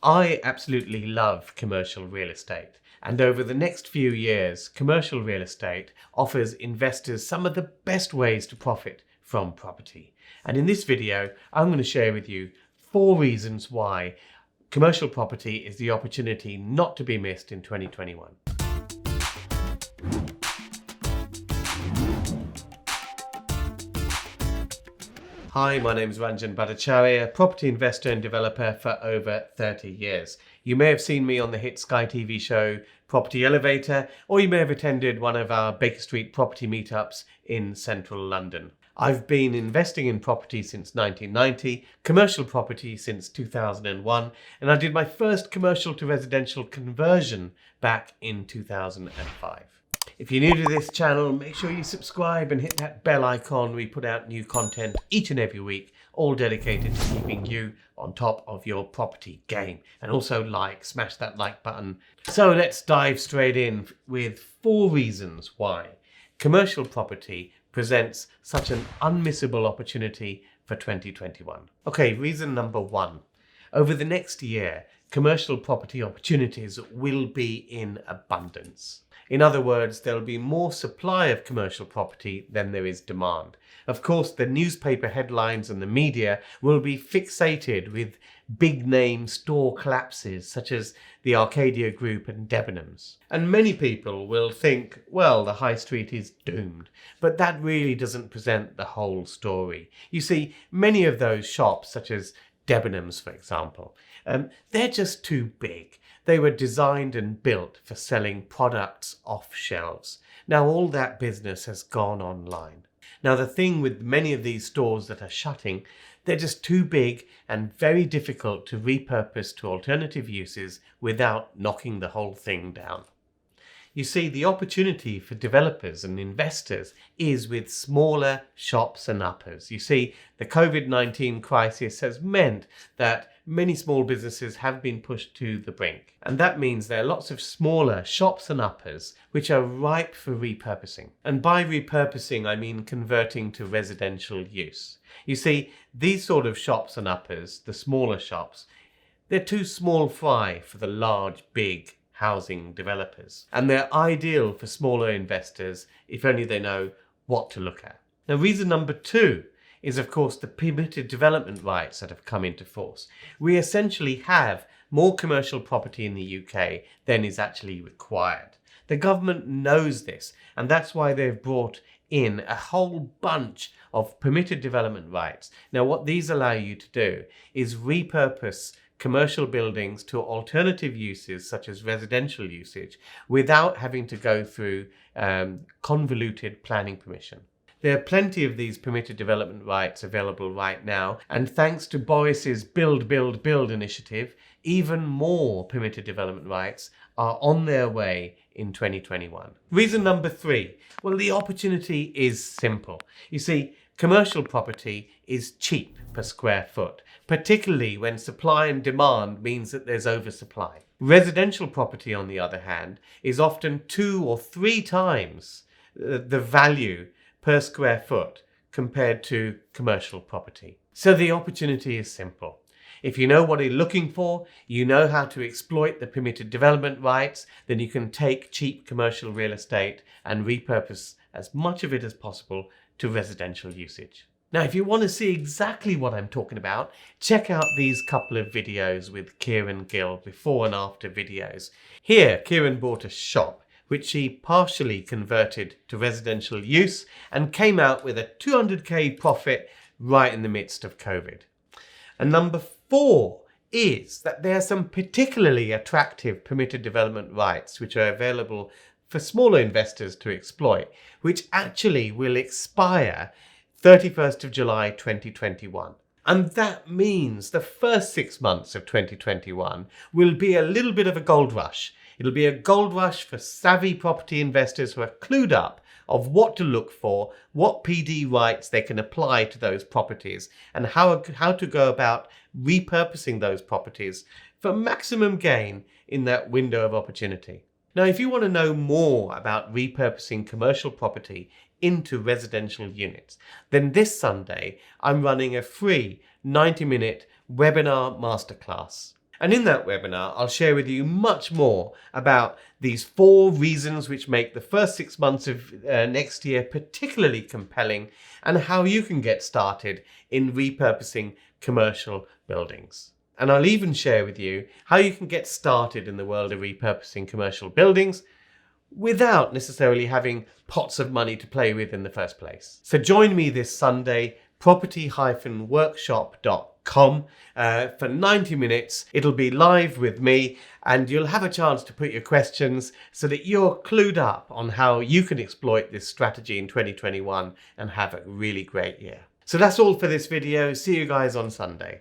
I absolutely love commercial real estate, and over the next few years, commercial real estate offers investors some of the best ways to profit from property. And in this video, I'm going to share with you 4 reasons why commercial property is the opportunity not to be missed in 2021. Hi, my name is Ranjan, Bhattacharya, property investor and developer for over 30 years. You may have seen me on the hit Sky TV show Property Elevator, or you may have attended one of our Baker Street property meetups in central London. I've been investing in property since 1990, commercial property since 2001, and I did my first commercial to residential conversion back in 2005. If you're new to this channel, make sure you subscribe and hit that bell icon. We put out new content each and every week, all dedicated to keeping you on top of your property game. And also smash that like button. So let's dive straight in with 4 reasons why commercial property presents such an unmissable opportunity for 2021. Okay, reason number 1. Over the next year, commercial property opportunities will be in abundance. In other words, there will be more supply of commercial property than there is demand. Of course, the newspaper headlines and the media will be fixated with big name store collapses such as the Arcadia Group and Debenhams. And many people will think, well, the high street is doomed. But that really doesn't present the whole story. You see, many of those shops, such as Debenhams, for example, they're just too big. They were designed and built for selling products off shelves. Now all that business has gone online. Now the thing with many of these stores that are shutting, they're just too big and very difficult to repurpose to alternative uses without knocking the whole thing down. You see, the opportunity for developers and investors is with smaller shops and uppers. You see, the COVID-19 crisis has meant that many small businesses have been pushed to the brink. And that means there are lots of smaller shops and uppers which are ripe for repurposing. And by repurposing, I mean converting to residential use. You see, these sort of shops and uppers, the smaller shops, they're too small fry for the large, big housing developers. And they're ideal for smaller investors if only they know what to look at. Now, reason number 2 is, of course, the permitted development rights that have come into force. We essentially have more commercial property in the UK than is actually required. The government knows this, and that's why they've brought in a whole bunch of permitted development rights. Now, what these allow you to do is repurpose commercial buildings to alternative uses such as residential usage without having to go through convoluted planning permission. There are plenty of these permitted development rights available right now, and thanks to Boris's Build, Build, Build initiative, even more permitted development rights are on their way in 2021. Reason number 3, well, the opportunity is simple. You see, commercial property is cheap per square foot, particularly when supply and demand means that there's oversupply. Residential property, on the other hand, is often 2 or 3 times the value per square foot compared to commercial property. So the opportunity is simple. If you know what you're looking for, you know how to exploit the permitted development rights, then you can take cheap commercial real estate and repurpose as much of it as possible to residential usage. Now, if you want to see exactly what I'm talking about, check out these couple of videos with Kieran Gill, before and after videos. Here, Kieran bought a shop which she partially converted to residential use and came out with a 200k profit right in the midst of COVID. And number 4 is that there are some particularly attractive permitted development rights which are available for smaller investors to exploit, which actually will expire 31st of July 2021. And that means the first 6 months of 2021 will be a little bit of a gold rush. It'll be a gold rush for savvy property investors who are clued up of what to look for, what PD rights they can apply to those properties, and how to go about repurposing those properties for maximum gain in that window of opportunity. Now, if you want to know more about repurposing commercial property into residential units, then this Sunday I'm running a free 90-minute webinar masterclass. And in that webinar, I'll share with you much more about these 4 reasons which make the first 6 months of next year particularly compelling, and how you can get started in repurposing commercial buildings. And I'll even share with you how you can get started in the world of repurposing commercial buildings without necessarily having pots of money to play with in the first place. So join me this Sunday, property-workshop.com for 90 minutes. It'll be live with me, and you'll have a chance to put your questions so that you're clued up on how you can exploit this strategy in 2021 and have a really great year. So that's all for this video. See you guys on Sunday.